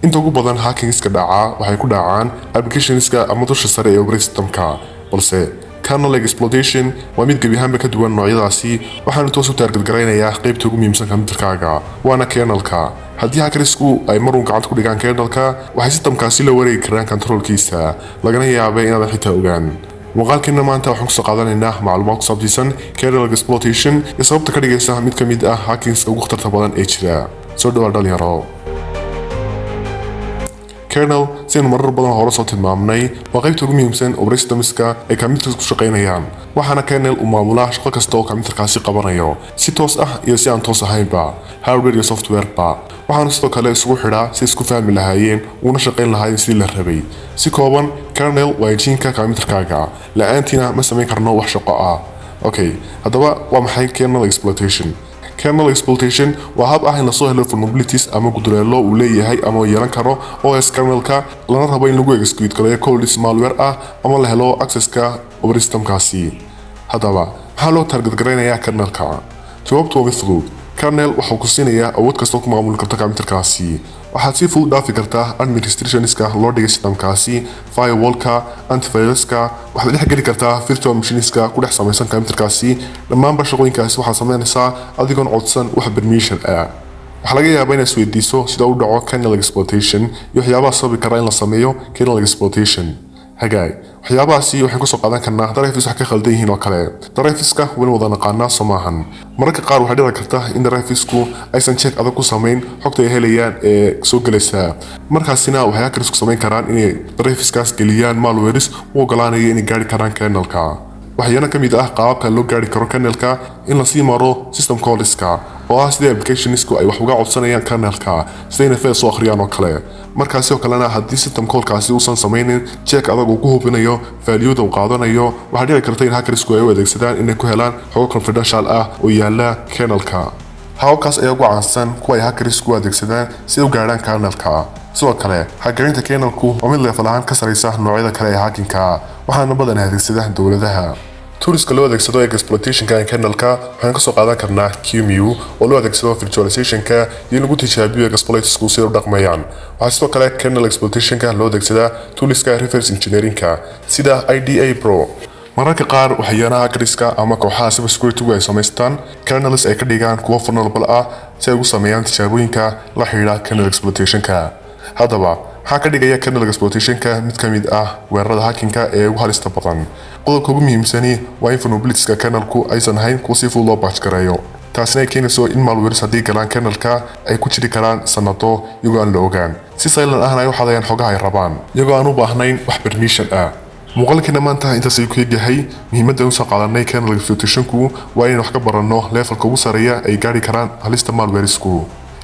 inta ugu badan hackingska dhaca waxay ku dhacaan applicationska ama dusha sare ee operating systemka balse Kernel Exploitation waa mid gabi ahaanba ka duwan noocyadasi waxaanu toos u target gareynayaa qaybta ugu muhiimsan computerkaga wana kernelka haddii hackersku ay marun gacanta ku dhigaan kernelka waxay systemkasi la wareegi karaan controlkiisa lagana yaabay inaad xitaa ogaan muuqaalkeena maanta waxaan kusoo qaadanaynaa macluumaad ku saabsan Kernel Exploitation iyo sababta ka dhigaysa mid ka mid ah hackingska ugu khatarta badan ee jira soo dhawaad dhalinyaro Kernel sida marar badan hore soo tilmaamnay waa qaybta ugu muhiimsan operating systemka ee computerka ku shaqeynayaan waxaana Kernel uu maamulaa shaqo kasta oo computerkaasi qabanayo si toos ah iyo si aan toos ahaynba hardware iyo software ba waxaana sidoo kale isugu xidhaa si isku fahmi lahaayeen una shaqeyn lahaayeen sidii la rabay si kooban Kernel waa jinka computerkaga la'aantina ma samayn karno wax shaqo ah okay haddaba waa maxay Kernel Exploitation Kernel Exploitation waa hab ah in la soo helo vulnerabilities ama guduleelo uu leeyahay ama yeelan karo OS kernelka lana rabo in lagu exploit gareeyo codes malware ah ama la helo accesska operating systemkasi haddaba maxaa loo target gareynayaa kernelka jawaabtu waa mid fudud Kernel waxa uu ku siinayaa awood kasta oo ku maamuli karta computerkaasi waxaad si fudud dhaafi kartaa administrationska loo dhigay systemkasi firewallka antiviruska waxaad dhex geli kartaa virtual machineska ku dhex samaysan computerkaasi dhammaanba shaqooyinkaasi waxaad samaynaysaa adigoon codsan wax permission ah waxa laga yaabaa inaad isweydiiso sida uu dhaco Kernel Exploitation iyo waxyaabaha sababi kara in la sameeyo Kernel Exploitation hagaag waxyaabahaasi waxaan kusoo qaadan karnaa drivers wax ka khaldan yihiin oo kale driverska weli wada naqaanaa Soomahan mararka qaar waxay dhici kartaa in driversku aysan check adag ku sameyn xogta ay helayaan ee soo galaysa markaasina waxay hackersku sameyn karaan inay driverskaas geliyaan malwares u ogolaanaya inay gaari karaan kernelka waxyaana ka mid ah qaababka loo gaari karo kernelka in la sii maro system calleska oo ah sidii applicationsku ay wax uga codsanayaan kernelka sidayna file soo akhriyaan oo kale markaasi oo kalena haddii system callkaasi uusan samaynin check adag uu ku hubinayo valueda uu qaadanayo waxaa dhici karta in hackersku ay u adeegsadaan inay ku helaan xogo confidential ah oo yaala kernelka hababkaas ayaa ugu caansan kuwa ay hackersku adeegsadaan si ay u gaarhaan kernelka sidoo kale hackerinta kernelku waa mid level ahaan ka sareysa noocyada kale ee hackingka waxaana badan adeegsadaan dowladaha toolska loo adeegsado exploitationka kernelka waxaan ka soo qaadan karnaa QEMU oo loo adeegsado virtualizationka iyo lagu tijaabiyo exploitersku si ay u dhaqmayaan waxaa sidoo kale Kernel Exploitationka loo adeegsadaa toolska reverse engineeringka sida IDA Pro mararka qaar waxyaanaha hackerska ama kooxaha cybersecurity ay samaystaan kernels ay ka dhigaan kuwo vulnerable ah si ay ugu sameeyaan tijaabooyinka la xiriira Kernel Exploitationka haddaba maxaa ka dhigaya Kernel Exploitationka mid ka mid ah weerarada hackingka ee ugu halista badan qodobka ugu muhiimsani waa in vulnerabilitieska kernelku aysan ahayn kuwo si fudud loo patch gareeyo taasina ay keenayso in malwares haddii galaan kernelka ay ku jiri karaan sanado iyagoo aan la ogaan si silent ahna ay u xadayaan xogaha ay rabaan iyagoo aan u baahnayn wax permission ah muuqaalkeena maanta intaas ayuu ku yahay muhiimadda uu soo qaadanay Kernel Exploitationku waa inaan wax ka baranno levelka ugu sareeya ay gaari karaan halista malwaresku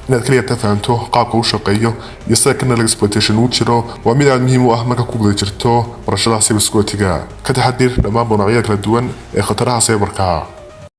inaad kaliya fahamto qaabka uu shaqeeyo iyo sida Kernel Exploitation uu jiro waa mid aad muhiim u ah marka ku guda jirto barashada cybersecurity-ga ka taxadir dhammaan noocyada kala duwan ee khataraha cyberka